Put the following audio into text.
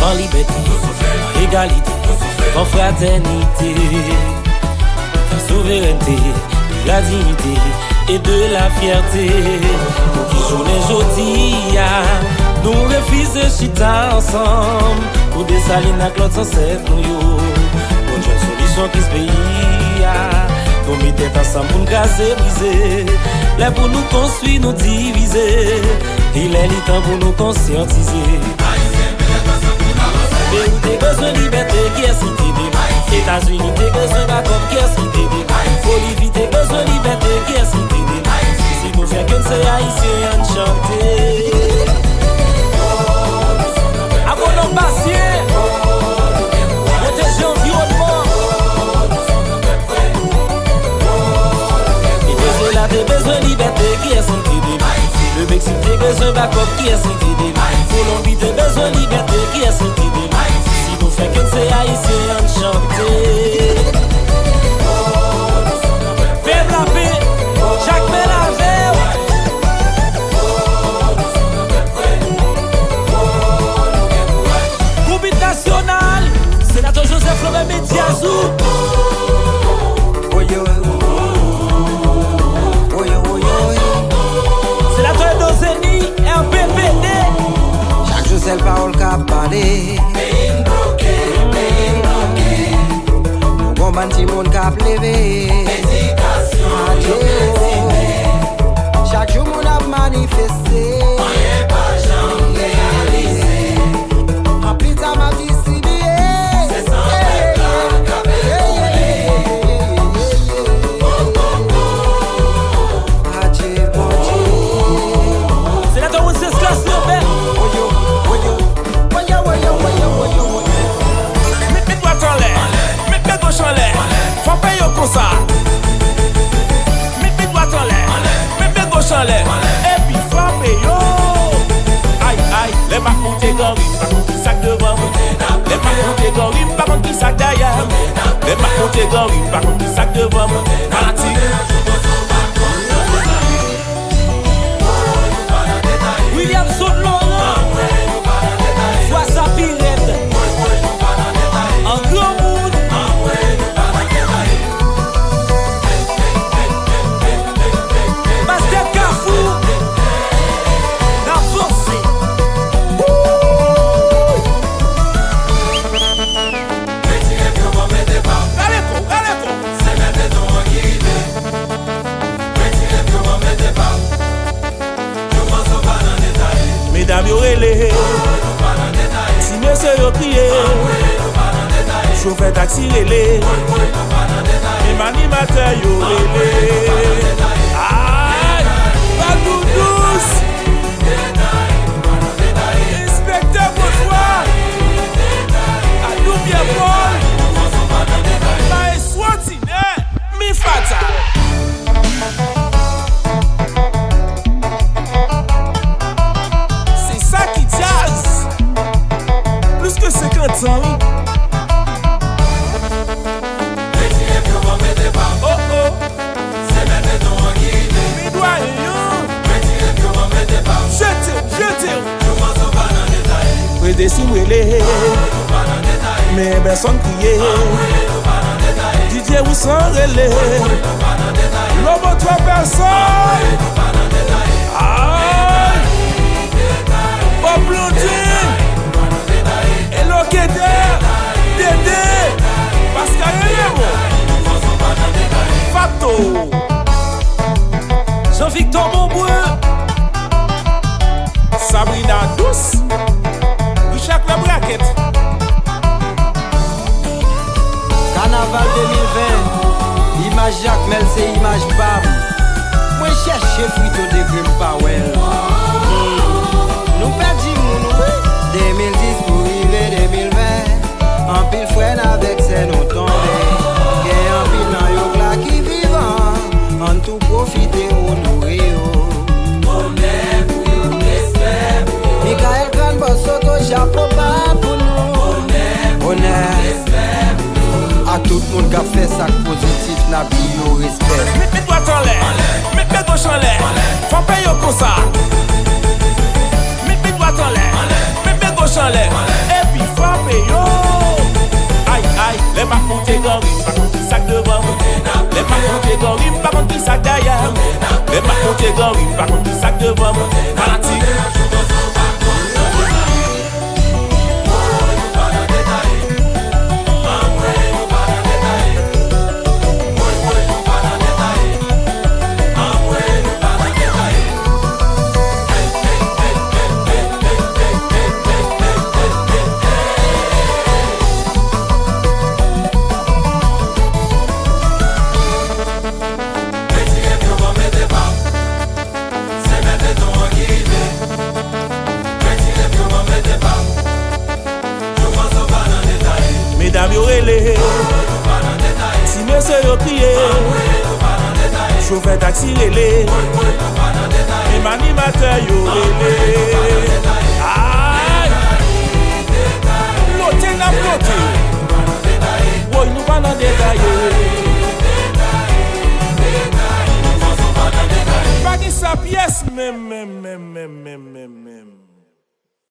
en liberté, en égalité, en fraternité, en souveraineté, de la dignité et de la fierté. Pour qui journée jeudi, nous refusons de chita ensemble, pour des salines à l'autre sans cette nous. Pour une solution qui se paye, nous mettons ensemble pour nous casser, briser. Là pour nous construire, nous diviser. Il est le temps pour nous conscientiser. Mais où t'es besoin de liberté, qui est cité des États-Unis, t'es besoin d'accord, qui est cité des Bolivie, t'es besoin de liberté, qui est cité des si nous faisons qu'un c'est haïtien chanter. À mon patient, protéger l'environnement. Et besoin là, t'es besoin de liberté, qui est cité des le Mexique, t'es besoin d'accord, qui est cité des Colombie, t'es besoin de liberté, qui est cité des si nous faisons qu'un c'est haïtien chanter. Faible la paix, chaque ménage. Groupe national, sénateur Joseph Lobé Mediazou. Sénateur Dozeni, RPPD. Chaque jour c'est le parole qu'a parlé. Bon ban ti moun k'ap leve. Chaque jour moun ap manifesté. Rempli ta map distribué. C'est ça Sénateur Wenceslas Lobé. En l'air, faut payer au concert. Mets mes doigts en l'air, mets mes gauches en l'air. Et puis faut payer. Aïe aïe, les marcons t'es gorille, par contre qui sac devant. Les marcons t'es gorille, par contre qui sac derrière. Les marcons t'es gorille, par contre qui sac devant. Malati. William Sotlon, soit sa pirette. En gros monde. Mesdames yo relé, si monsieur yo crié, chauffeur taxi relé, même animateur yo relé. Aïe, pas tout douce. Inspecteur Bonsoir, à nous bien Paul, ma eswatine, mi fatal. Plus que 50 ans, oui. Oh oh, c'est même ton guide. Mais doit jetez. Prédécimé, mais personne crié. Didier ou sans relais. L'homme trois personnes. Aïe, Bob Blondin. Hello Keder, Dédé, Pascal Elemo, Fato, Jean-Victor Monbrun, Sabrina Douce, Richard La Braquette. Carnaval 2020, image Jacques Mel, c'est image Bab. Moi cherche plutôt des Grim Powell. Nous perdons nous 2010 pour arriver 2020. En pile frêne avec ses nous tombés. Gain en pile dans yo gla qui vivant. En tout profiter ou nourrir. Michael Kran Bosoto chapeau bas pour nous. Honnête. A tout le monde qui a fait ça positif n'a bio respect. Mets mes doigts en l'air, mets mes gauches en l'air. Faut payer au concert. Mets mes doigts en l'air, mets mes gauches en l'air. Et puis faut gorim, par contre qui sac devant. Les pas compter gorim, par contre qui sac derrière. Les pas compter gorim, par contre qui sac devant. Fanatique. Mesdames yo relé, si monsieur yo crié, chauffeur taxi relé, et m'animateur yo relé. Aïe, bloté n'a bloté, boy nous pas dans détail. Pas qui sa pièce même.